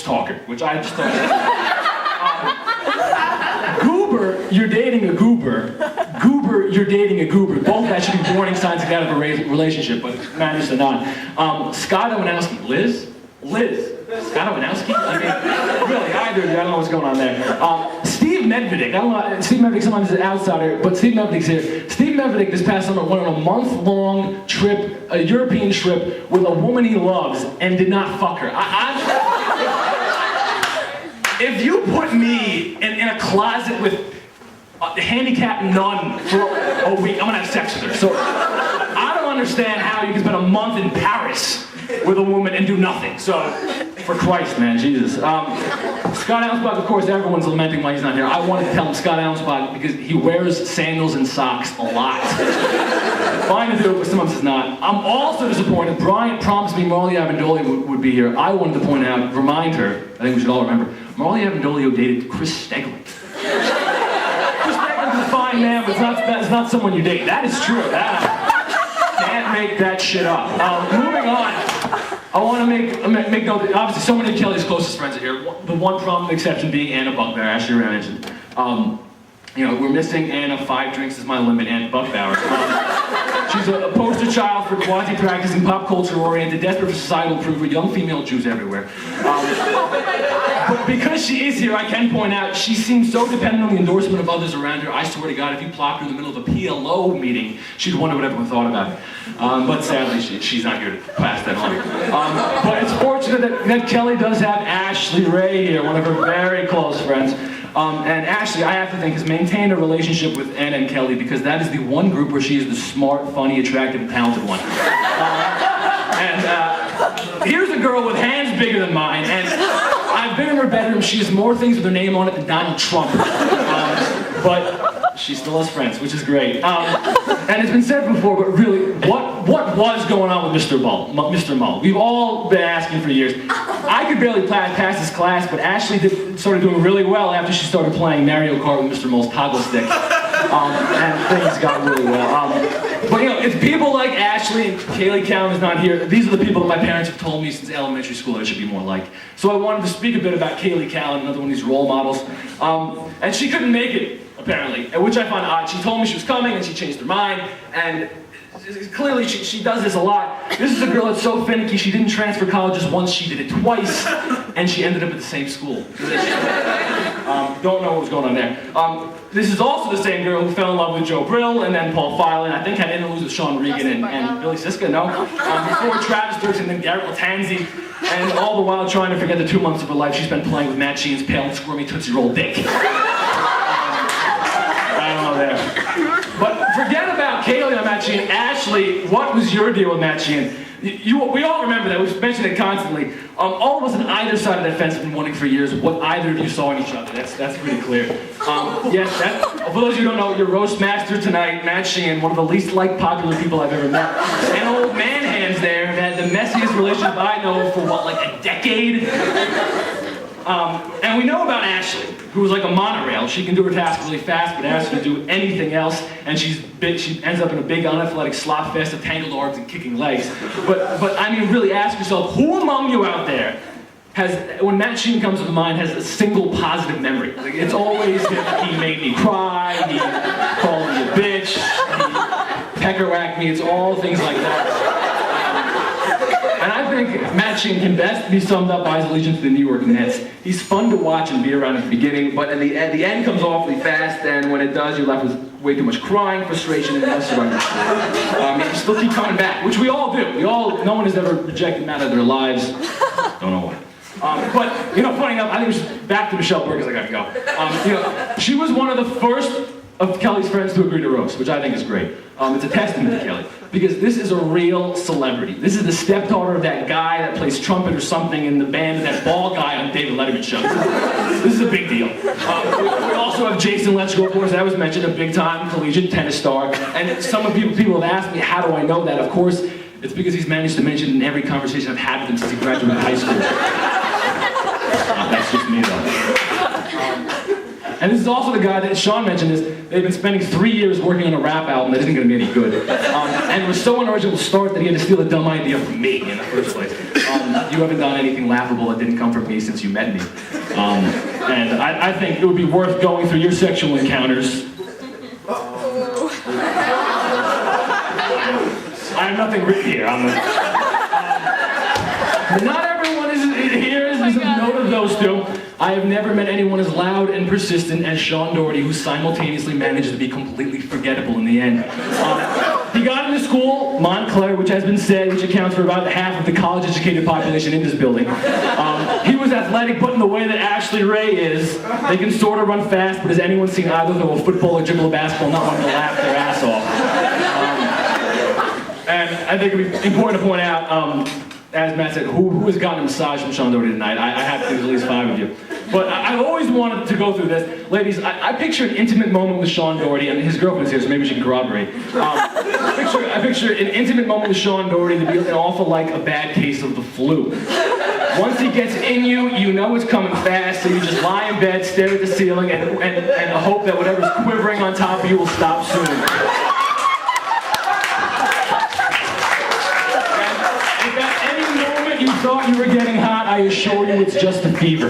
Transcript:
talker, which I just thought. Goober, you're dating a goober. Goober, you're dating a goober. Both that should be warning signs to get out of a relationship, but managed to not. Scott Owenowski, Liz? Scott Owenowski? I mean, really, either of you, I don't know what's going on there. Steve Medvedik, I don't know, Steve Medvedik sometimes is an outsider, but Steve Medvedik's here. Steve Medvedik this past summer went on a month-long trip, a European trip, with a woman he loves and did not fuck her. If you put me in a closet with a handicapped nun for a week, I'm gonna have sex with her. So I don't understand how you can spend a month in Paris with a woman and do nothing. So, for Christ, man, Jesus. Scott Allensbach, of course, everyone's lamenting why he's not here. I wanted to tell him Scott Allensbach because he wears sandals and socks a lot. Fine to do it, but sometimes it's not. I'm also disappointed. Bryant promised me Marley Avendolio would be here. I wanted to point out, remind her, I think we should all remember, Marley Avendolio dated Chris Stegling. Chris Steglin's a fine man, but it's not someone you date. That is true. Can't make that shit up. Moving on. I want to make note that obviously so many of Kelly's closest friends are here. The one prominent exception being Anna Buckbauer, Ashley Ray mentioned. You know, we're missing Anna. 5 drinks is my limit. Anna Buckbauer. She's a poster child for quasi-practicing, pop culture-oriented, desperate for societal approval, young female Jews everywhere. But because she is here, I can point out she seems so dependent on the endorsement of others around her. I swear to God, if you plopped her in the middle of a PLO meeting, she'd wonder what everyone thought about her. But sadly, she's not here to pass that on. But it's fortunate that Kelly does have Ashley Ray here, one of her very close friends. And Ashley, I have to think, has maintained a relationship with Anna and Kelly because that is the one group where she is the smart, funny, attractive, and talented one. Here's a girl with hands bigger than mine, and I've been in her bedroom. She has more things with her name on it than Donald Trump. But she still has friends, which is great. And it's been said before, but really, what was going on with Mr. Mull? We've all been asking for years. I could barely pass this class, but Ashley started doing really well after she started playing Mario Kart with Mr. Mull's toggle stick. And things got really well. But you know, it's people like Ashley and Kaylee Cowan is not here. These are the people that my parents have told me since elementary school I should be more like. So I wanted to speak a bit about Kaylee Cowan, another one of these role models. And she couldn't make it, apparently, which I find odd. She told me she was coming and she changed her mind, and clearly she does this a lot. This is a girl that's so finicky, she didn't transfer colleges once, she did it twice, and she ended up at the same school. Don't know what was going on there. This is also the same girl who fell in love with Joe Brill and then Paul Filan, I think had interludes with Sean Regan and Billy Siska, no? Before Travis Dirks and then Garrett Latanzi, and all the while trying to forget the 2 months of her life she spent playing with Matt Sheehan's pale and squirmy Tootsie Roll dick. I don't know there. But forget about Kaylee and Matt Sheehan. Ashley, what was your deal with Matt Sheehan? We all remember that. We've mentioned it constantly. All of us on either side of that fence have been wondering for years what either of you saw in each other. That's pretty clear. Yes, for those of you who don't know, your roast master tonight, Matt Sheehan, one of the least popular people I've ever met. And old man hands there had the messiest relationship I know for like a decade. And we know about Ashley, who was like a monorail. She can do her task really fast, but asks her to do anything else, and she ends up in a big unathletic slop fest of tangled arms and kicking legs. But I mean, really ask yourself, who among you out there when Matt Sheehan comes to mind, has a single positive memory? Like, it's always that he made me cry, he called me a bitch, he pecker-whacked me, it's all things like that. And I think Matt Sheehan can best be summed up by his allegiance to the New York Nets. He's fun to watch and be around at the beginning, but the end comes awfully fast, and when it does, you're left with way too much crying, frustration, and less surrender. You still keep coming back, which we all do. No one has ever rejected Matt out of their lives. Don't know why. But, you know, funny enough, I think it was back to Michelle Burke, because I gotta go. You know, she was one of the first of Kelly's friends to agree to roast, which I think is great. It's a testament to Kelly, because this is a real celebrity. This is the stepdaughter of that guy that plays trumpet or something in the band of that bald guy on David Letterman's show. This is a big deal. We also have Jason Letchko, of course, that was mentioned, a big-time collegiate tennis star. And some of people have asked me, how do I know that? Of course, it's because he's managed to mention it in every conversation I've had with him since he graduated high school. That's just me, though. And this is also the guy that Sean mentioned they've been spending 3 years working on a rap album that isn't going to be any good. And it was so unoriginal to start that he had to steal a dumb idea from me in the first place. you haven't done anything laughable that didn't come from me since you met me. And I think it would be worth going through your sexual encounters. I have nothing written here. Not everyone is here is a note of those two. I have never met anyone as loud and persistent as Sean Doherty, who simultaneously managed to be completely forgettable in the end. He got into school, Montclair, which has been said, which accounts for about half of the college-educated population in this building. He was athletic, but in the way that Ashley Ray is, they can sort of run fast, but has anyone seen either throw a football or dribble a basketball, not one to laugh their ass off. And I think it'd be important to point out, as Matt said, who has gotten a massage from Sean Doherty tonight? I have to, there's at least 5 of you. But I've always wanted to go through this. Ladies, I picture an intimate moment with Sean Doherty, and his girlfriend's here, so maybe she can corroborate. I picture an intimate moment with Sean Doherty to be an awful like a bad case of the flu. Once he gets in you, you know it's coming fast, so you just lie in bed, stare at the ceiling, and hope that whatever's quivering on top of you will stop soon. You thought you were getting hot, I assure you it's just a fever.